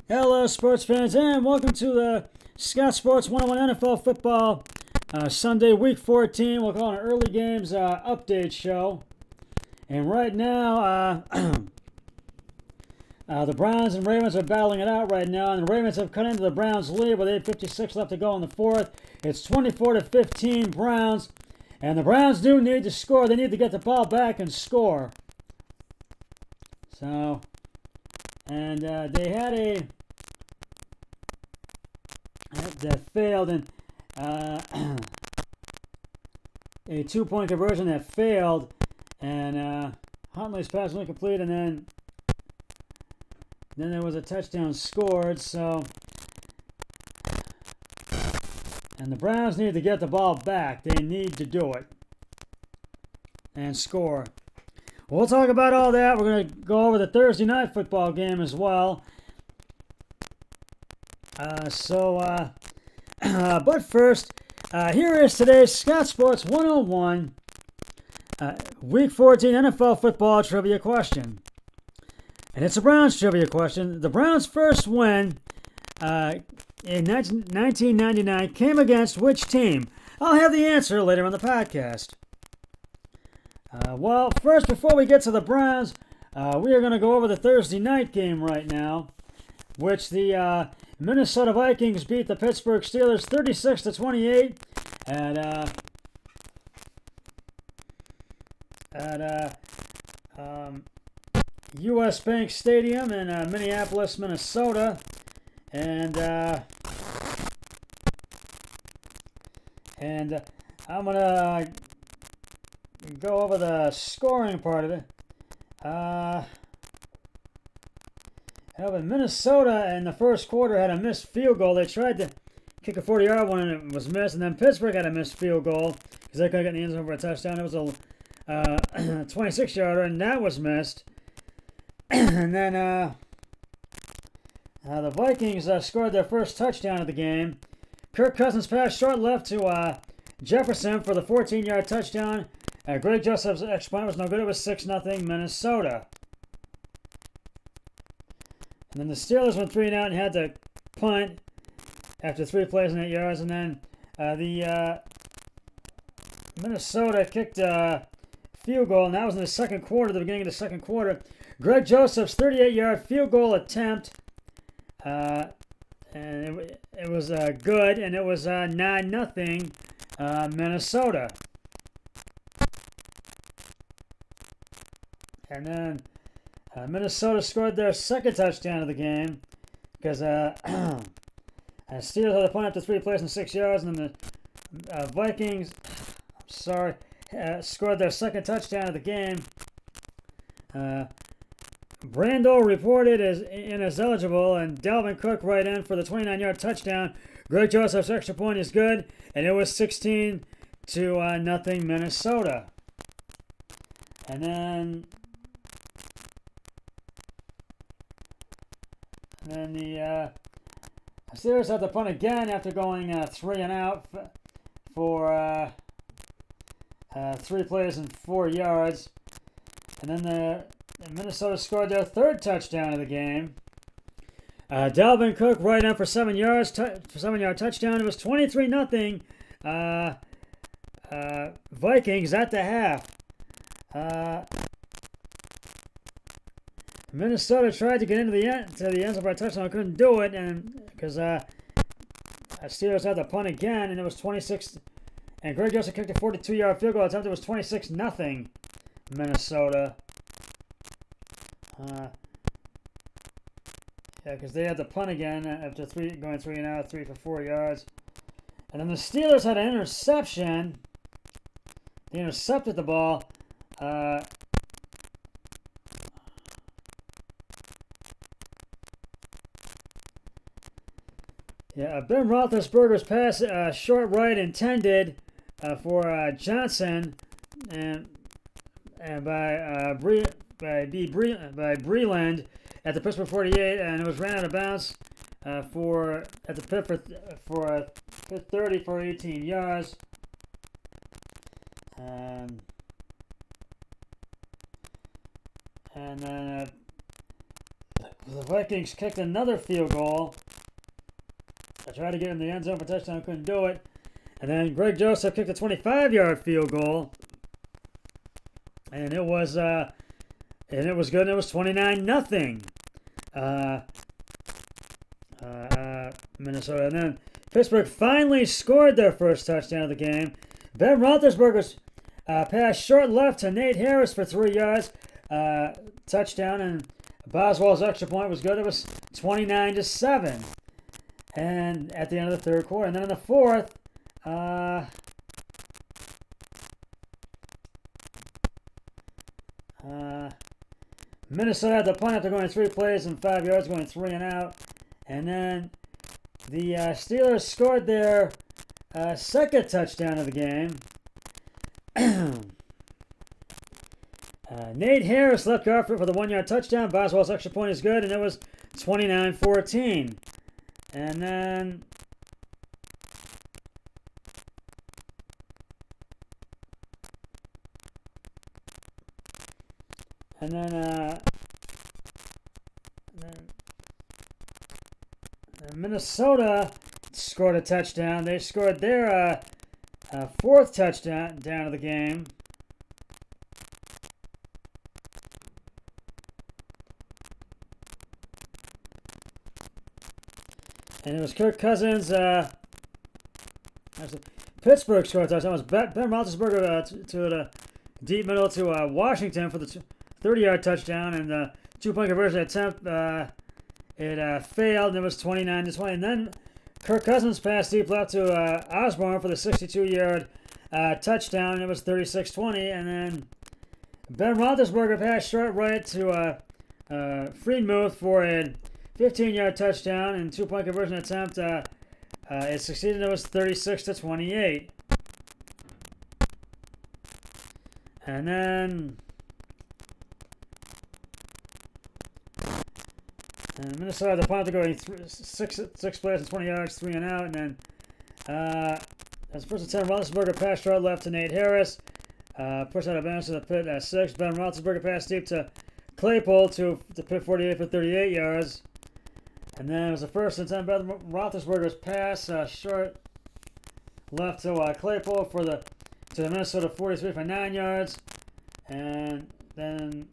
Hello, sports fans, and welcome to the Scott Sports 101 NFL Football Sunday Week 14. We'll call it an early games update show. And right now, the Browns and Ravens are battling it out right now, and the Ravens have cut into the Browns' lead with 8:56 left to go in the fourth. It's 24-15 Browns, and the Browns do need to score. They need to get the ball back and score. So, and they had that failed, and a two-point conversion that failed, and Huntley's pass was incomplete, and then there was a touchdown scored. So, and the Browns need to get the ball back. They need to do it and score. We'll talk about all that. We're going to go over the Thursday night football game as well. But first, here is today's Scott Sports 101 Week 14 NFL football trivia question. And it's a Browns trivia question. The Browns' first win in 1999 came against which team? I'll have the answer later in the podcast. Well, first, before we get to the Browns, we are going to go over the Thursday night game right now, which the Minnesota Vikings beat the Pittsburgh Steelers 36-28 at U.S. Bank Stadium in Minneapolis, Minnesota, and I'm gonna go over the scoring part of it. But Minnesota in the first quarter had a missed field goal. They tried to kick a 40-yard one and it was missed. And then Pittsburgh had a missed field goal because they couldn't get in the end zone for a touchdown. It was a 26-yarder and that was missed. And then the Vikings scored their first touchdown of the game. Kirk Cousins passed short left to Jefferson for the 14-yard touchdown. Greg Joseph's extra point was no good. It was 6-0 Minnesota. And then the Steelers went 3-and-out and had to punt after 3 plays and 8 yards. And then the Minnesota kicked a field goal, and that was in the second quarter, the beginning of the second quarter. Greg Joseph's 38-yard field goal attempt, and it was good, and it was 9-0 Minnesota. And then Minnesota scored their second touchdown of the game because Steelers had a punt after 3 plays and 6 yards, and then the Vikings, scored their second touchdown of the game. Brando reported as ineligible, and Dalvin Cook right in for the 29-yard touchdown. Greg Joseph's extra point is good, and it was 16-0 Minnesota. And then the Steelers had to punt again after going 3-and-out for 3 plays and 4 yards. And then Minnesota scored their third touchdown of the game. Dalvin Cook right in for 7 yards, 7-yard touchdown. It was 23-0 Vikings at the half. Minnesota tried to get into the end zone for a touchdown, couldn't do it, and because Steelers had to punt again, and it was 26. And Greg Joseph kicked a 42-yard field goal attempt. It was 26-0 Minnesota. Because they had to punt again after going 3-and-out, 3 for 4 yards. And then the Steelers had an interception. They intercepted the ball. Ben Roethlisberger's pass, short right intended for Johnson, and by Breeland at the Pittsburgh 48, and it was ran out of bounds at the pit for 30 for 18 yards. And then The Vikings kicked another field goal. I tried to get in the end zone for touchdown, couldn't do it. And then Greg Joseph kicked a 25-yard field goal. And it was good. It was 29-0. Minnesota. And then Pittsburgh finally scored their first touchdown of the game. Ben Roethlisberger's pass short left to Nate Harris for 3 yards. Touchdown, and Boswell's extra point was good. It was 29-7. And at the end of the third quarter. And then in the fourth, Minnesota had the punt after going 3 plays and 5 yards, going 3 and out. And then the Steelers scored their second touchdown of the game. Nate Harris left guard for the 1-yard touchdown. Boswell's extra point is good, and it was 29-14. And then Minnesota scored a touchdown. They scored their fourth touchdown of the game. And it was Kirk Cousins. Pittsburgh scored a touchdown. It was Ben Roethlisberger to the deep middle to Washington for the 30-yard touchdown, and the 2-point conversion attempt it failed, and it was 29-20. And then Kirk Cousins passed deep left to Osborne for the 62-yard touchdown, and it was 36-20. And then Ben Roethlisberger passed short right to Freedmuth for a 15-yard touchdown and 2-point conversion attempt. It succeeded. It was 36-28. And then Minnesota had the punt to go six plays and 20 yards, 3 and out. And then as first and 10, Roethlisberger passed short left to Nate Harris. Pushed out of bounds to the pit at 6. Ben Roethlisberger passed deep to Claypool to pit 48 for 38 yards. And then it was the first and 10. Ben Roethlisberger's pass short left to Claypool to the Minnesota 43 for 9 yards. And then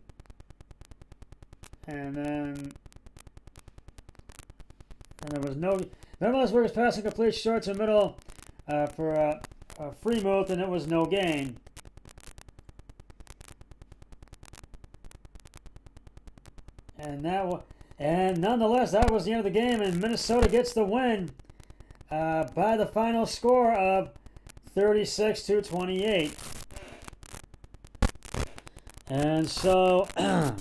there was no. Ben Roethlisberger's pass incomplete short to middle for Freedmuth, and it was no gain. And nonetheless, that was the end of the game, and Minnesota gets the win by the final score of 36-28. And so now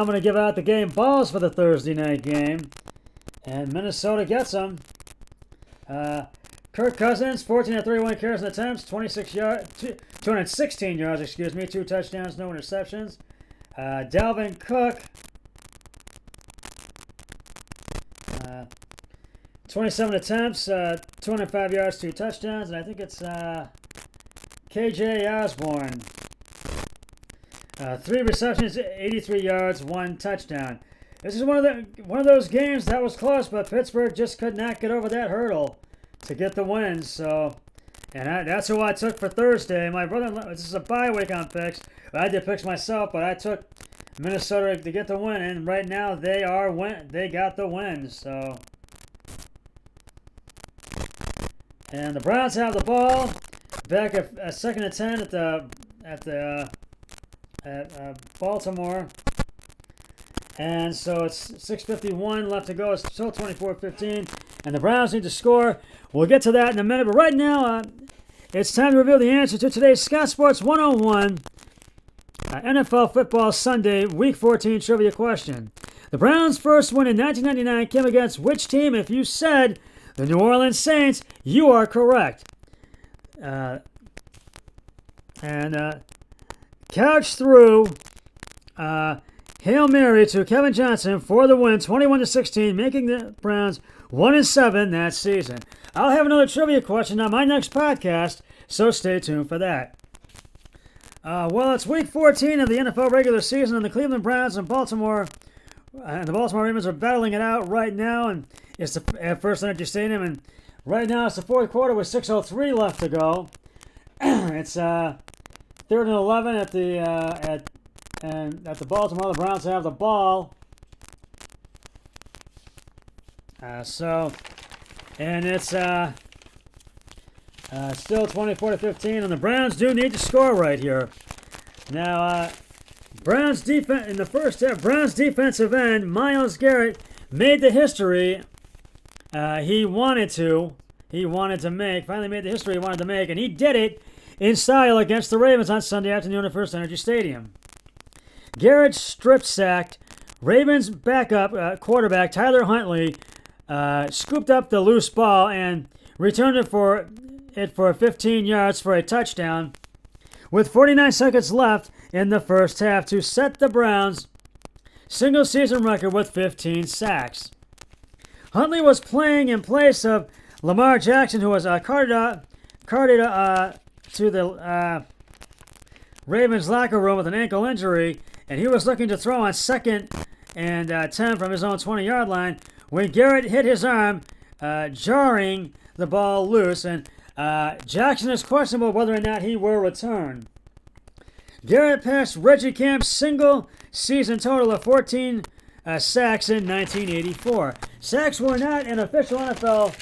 I'm going to give out the game balls for the Thursday night game, and Minnesota gets them. Kirk Cousins, 14 of 31 carries and attempts, 216 yards, 2 touchdowns, no interceptions. Dalvin Cook, 27 attempts, 205 yards, 2 touchdowns, and I think it's KJ Osborne. 3 receptions, 83 yards, 1 touchdown. This is one of those games that was close, but Pittsburgh just could not get over that hurdle to get the win. So, and that's who I took for Thursday. My brother, this is a bye week on picks. I did picks myself, but I took Minnesota to get the win, and right now they got the win. So, and the Browns have the ball back at 2nd and 10 at Baltimore. And so it's 6:51 left to go. It's still 24-15, and the Browns need to score. We'll get to that in a minute, but right now it's time to reveal the answer to today's Scott Sports 101 NFL Football Sunday Week 14 trivia question. The Browns' first win in 1999 came against which team? If you said the New Orleans Saints, you are correct. Couch through Hail Mary to Kevin Johnson for the win, 21-16, making the Browns 1-7 that season. I'll have another trivia question on my next podcast, so stay tuned for that. Well, it's Week 14 of the NFL regular season, and the Cleveland Browns and Baltimore And the Baltimore Ravens are battling it out right now, and it's the at First Energy Stadium, and right now it's the fourth quarter with 6:03 left to go. It's 3rd and 11 at the Baltimore. The Browns have the ball. And it's still 24-15, and the Browns do need to score right here. Now, Browns defense in the first half. Browns defensive end Myles Garrett made the history. He wanted to make. Finally made the history he wanted to make, and he did it in style against the Ravens on Sunday afternoon at First Energy Stadium. Garrett strip sacked Ravens backup quarterback Tyler Huntley, scooped up the loose ball and returned it for 15 yards for a touchdown, with 49 seconds left in the first half to set the Browns' single-season record with 15 sacks. Huntley was playing in place of Lamar Jackson, who was carted to the Ravens locker room with an ankle injury, and he was looking to throw on 2nd and 10 from his own 20-yard line when Garrett hit his arm, jarring the ball loose, and Jackson is questionable whether or not he will return. Garrett passed Reggie Camp's single-season total of 14 sacks in 1984. Sacks were not an official NFL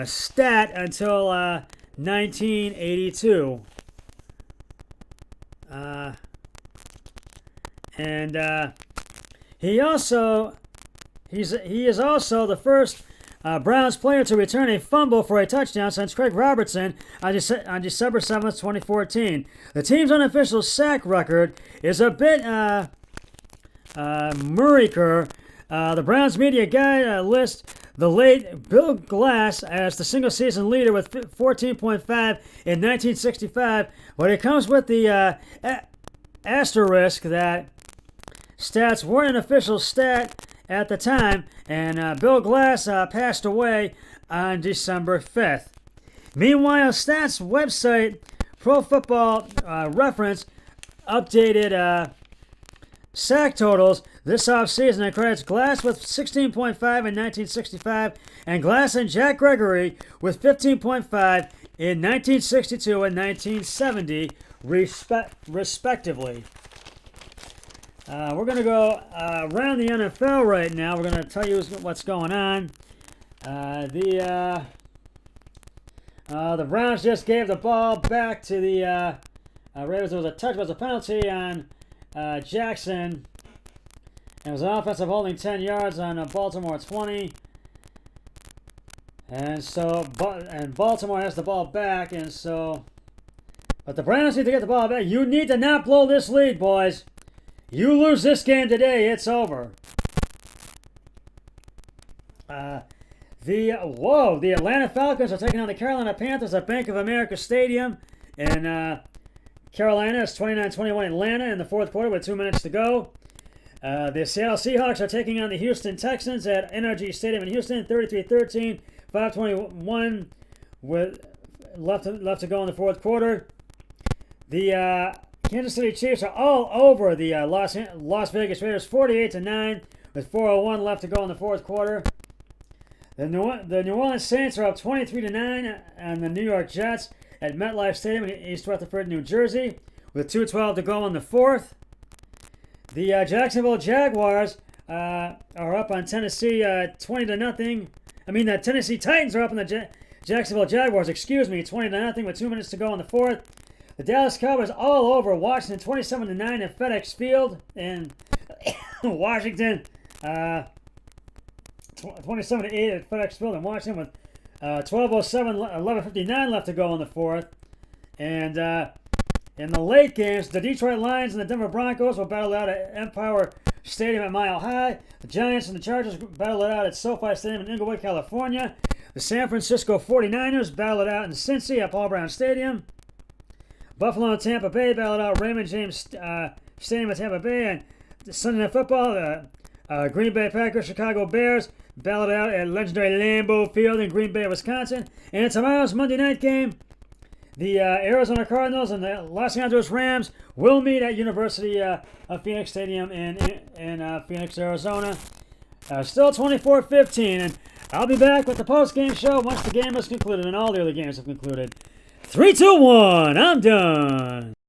stat until 1982. He is also the first Browns player to return a fumble for a touchdown since Craig Robertson on December 7th, 2014. The team's unofficial sack record is a bit murkier. The Browns media guide lists the late Bill Glass as the single-season leader with 14.5 in 1965, but it comes with the asterisk that stats weren't an official stat at the time, and Bill Glass passed away on December 5th. Meanwhile, stats website Pro Football Reference updated sack totals this offseason and credits Glass with 16.5 in 1965 and Glass and Jack Gregory with 15.5 in 1962 and 1970, respectively. We're going to go around the NFL right now. We're going to tell you what's going on. The Browns just gave the ball back to the Ravens. There was a touch, but it was a penalty on Jackson. It was an offensive holding 10 yards on Baltimore 20. And Baltimore has the ball back, but the Browns need to get the ball back. You need to not blow this lead, boys. You lose this game today, it's over. The Atlanta Falcons are taking on the Carolina Panthers at Bank of America Stadium in Carolina. It's 29-21 Atlanta in the fourth quarter with 2 minutes to go. The Seattle Seahawks are taking on the Houston Texans at NRG Stadium in Houston, 33-13, 5:21 with left to go in the fourth quarter. The Kansas City Chiefs are all over the Las Vegas Raiders, 48-9, with 4:01 left to go in the fourth quarter. The New Orleans Saints are up 23-9 on the New York Jets at MetLife Stadium in East Rutherford, New Jersey, with 2:12 to go in the fourth. The Jacksonville Jaguars are up on Tennessee 20-0. The Tennessee Titans are up on the Jacksonville Jaguars, 20-0 with 2 minutes to go in the fourth. The Dallas Cowboys all over Washington, 27-9 at FedEx Field in Washington. 27-8 at FedEx Field in Washington with 12:07, 11:59 left to go in the fourth. And in the late games, the Detroit Lions and the Denver Broncos will battle out at Empower Stadium at Mile High. The Giants and the Chargers battle it out at SoFi Stadium in Inglewood, California. The San Francisco 49ers battle it out in Cincy at Paul Brown Stadium. Buffalo and Tampa Bay battled out Raymond James Stadium at Tampa Bay. And Sunday Night Football, Green Bay Packers, Chicago Bears battled out at legendary Lambeau Field in Green Bay, Wisconsin. And tomorrow's Monday night game, the Arizona Cardinals and the Los Angeles Rams will meet at University of Phoenix Stadium in Phoenix, Arizona. Still 24-15, and I'll be back with the post-game show once the game is concluded and all the other games have concluded. 3, 2, 1, I'm done.